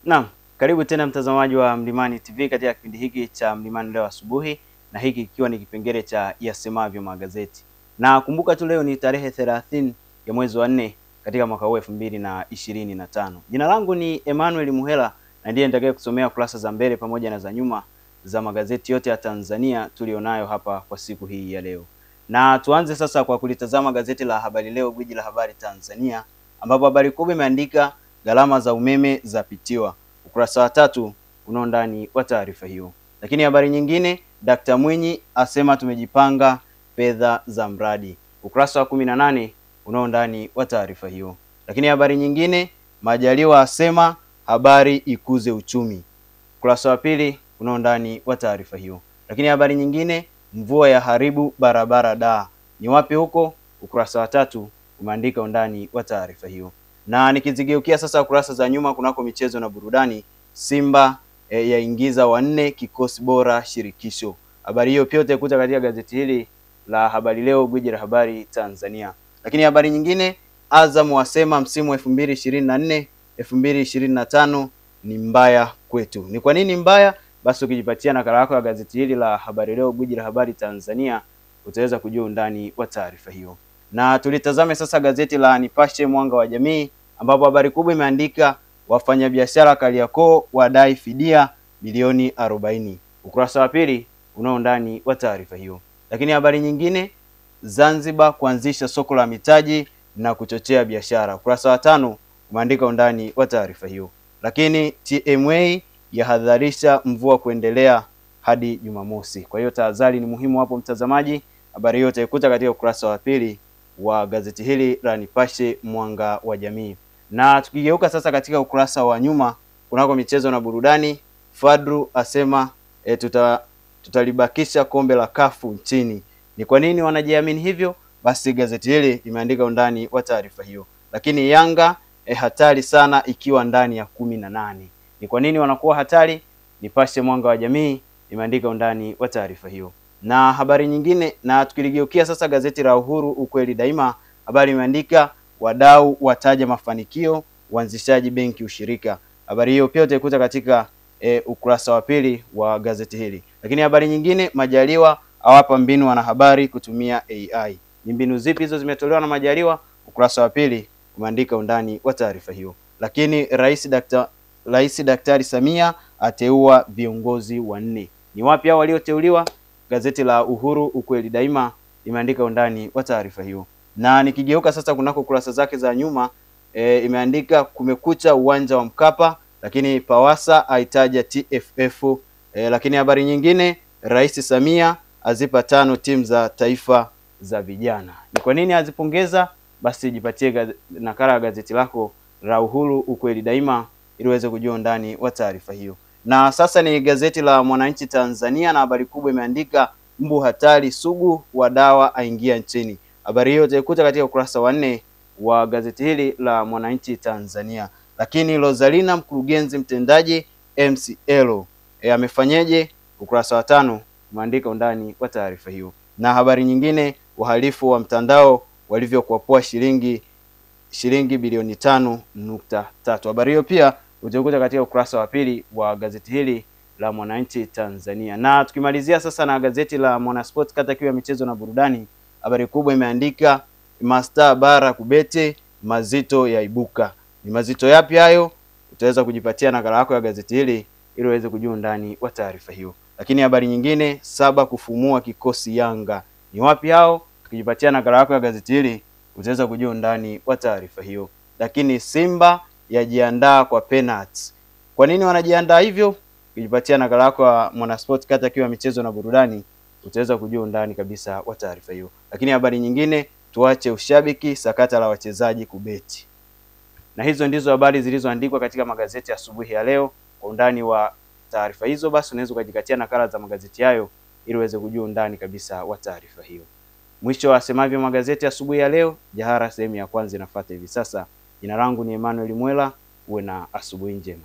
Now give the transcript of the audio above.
Naam, karibu tena mtazamaji wa Mlimani TV katika kipindi hiki cha Mlimani leo asubuhi, na hiki ikiwa ni kipengele cha yasemavyo magazeti. Na kumbuka tu leo ni tarehe 30 ya mwezi wa 4 katika mwaka huu 2025. Jina langu ni Emmanuel Muhela na ndiye nitakaye kusomea kurasa za mbele pamoja na za nyuma za magazeti yote ya Tanzania tulionayo hapa kwa siku hii ya leo. Na tuanze sasa kwa kulitazama gazeti la Habari Leo, gwiji la habari Tanzania, ambapo habari kubwa imeandika gharama za umeme zapitiwa. Ukurasa wa 3 unao ndani wa taarifa hiyo. Lakini habari nyingine, Dkt. Mwinyi asema tumejipanga fedha za mradi. Ukurasa wa 18 unao ndani wa taarifa hiyo. Lakini habari nyingine, Majaliwa asema habari ikuze uchumi. Ukurasa wa 2 unao ndani wa taarifa hiyo. Lakini habari nyingine, mvua ya haribu barabara Dar. Ni wapi huko? Ukurasa wa 3 umeandika undani wa taarifa hiyo. Na nikizigeukia sasa kurasa za nyuma kunako michezo na burudani, Simba yaingiza wanne kikosi bora shirikisho. Habari hiyo pia utaikuta katika gazeti hili la Habari Leo, gwiji la habari Tanzania. Lakini habari nyingine, Azam wasema msimu wa 2024 2025 ni mbaya kwetu. Ni kwa nini mbaya? Basi ukijipatia nakala yako ya gazeti hili la Habari Leo, gwiji la habari Tanzania, utaweza kujua undani wa taarifa hiyo. Na tulitazame sasa gazeti la Nipashe Mwanga wa Jamii, ambapo habari kubwa imeandika wafanyabiashara Kariakoo wadai fidia bilioni 40. Ukurasa wa 2 unao ndani wa taarifa hiyo. Lakini habari nyingine, Zanzibar kuanzisha soko la mitaji na kuchochea biashara. Ukurasa wa 5 umeandika undani wa taarifa hiyo. Lakini TMA yahadharisha mvua kuendelea hadi Jumamosi. Kwa hiyo tahadhari ni muhimu hapo mtazamaji. Habari hiyo utaikuta katika ukurasa wa 2 wa gazeti hili la Nipashe Mwanga wa Jamii. Na tukigeuka sasa katika ukurasa wa nyuma kunako michezo na burudani, Fadru asema tutalibakisha kombe la kafu nchini. Ni kwa nini wanajiamini hivyo? Basi gazeti hili limeandika undani wa taarifa hiyo. Lakini Yanga hatari sana ikiwa ndani ya 18. Ni kwa nini wanakuwa hatari? Nipashe Mwanga wa Jamii limeandika undani wa taarifa hiyo. Na habari nyingine, na tukiligeukia sasa gazeti la Uhuru ukweli daima, habari imeandika wadau wataja mafanikio uanzishaji benki ushirika. Habari hiyo pia utaikuta katika ukurasa wa 2 wa gazeti hili. Lakini habari nyingine, Majaliwa awapa mbinu wanahabari kutumia AI. Ni mbinu zipi hizo zimetolewa na Majaliwa? Ukurasa wa 2 umeandika undani wa taarifa hiyo. Lakini Rais Daktari Samia ateua viongozi wanne. Ni wapi hao walioteuliwa? Gazeti la Uhuru ukweli daima imeandika undani wa taarifa hiyo. Na nikigeuka sasa kunako kurasa zake za nyuma, imeandika kumekucha uwanja wa Mkapa, lakini Pawasa aitaja TFF. Lakini habari nyingine, Rais Samia azipa 5 timu za taifa za vijana. Ni kwa nini azipongeza? Basi jipatie nakala ya gazeti lako la Uhuru ukweli daima ili uweze kujua ndani wa taarifa hiyo. Na sasa ni gazeti la Mwananchi Tanzania, na habari kubwa imeandika mbu hatari sugu wa dawa aingia nchini. Habari hiyo utaikuta katika ukurasa wa 4 wa gazeti hili la Mwananchi Tanzania. Lakini Rosalina mkurugenzi mtendaji MCL amefanyeje? Ukurasa wa 5 umeandika undani wa taarifa hiyo. Na habari nyingine, wahalifu wa mtandao walivyokuapua shilingi bilioni 5.3. Habari hiyo pia utaikuta katika ukurasa wa 2 wa gazeti hili la Mwananchi Tanzania. Na tukimalizia sasa na gazeti la Mwanasport kata kiwa michezo na burudani, habari kubwa imeandika Mastaa bara kubete mazito yaibuka. Ni mazito yapi hayo? Utaweza kujipatia nakala yako ya gazeti hili ili uweze kujua ndani wa taarifa hiyo. Lakini habari nyingine, 7 kufumua kikosi Yanga. Ni wapi hao? Tukijipatia nakala yako ya gazeti hili utaweza kujua ndani wa taarifa hiyo. Lakini Simba yajiandaa kwa penalty. Kwa nini wanajiandaa hivyo? Ukijipatia nakala yako ya Mwanasport kata kiwa michezo na burudani utaweza kujua ndani kabisa wa taarifa hiyo. Lakini habari nyingine, tuache ushabiki sakata la wachezaji kubeti. Na hizo ndizo habari zilizoandikwa katika magazeti asubuhi ya leo. Kwa undani wa taarifa hizo, basi unaweza kujikatia nakala za magazeti hayo ili uweze kujua ndani kabisa wa taarifa hiyo. Mwisho wa asemavyo magazeti asubuhi ya leo. Jahara sehemu ya kwanza inafuata hivi sasa. Jina langu ni Emmanuel Muhela. Uwe na asubuhi njema.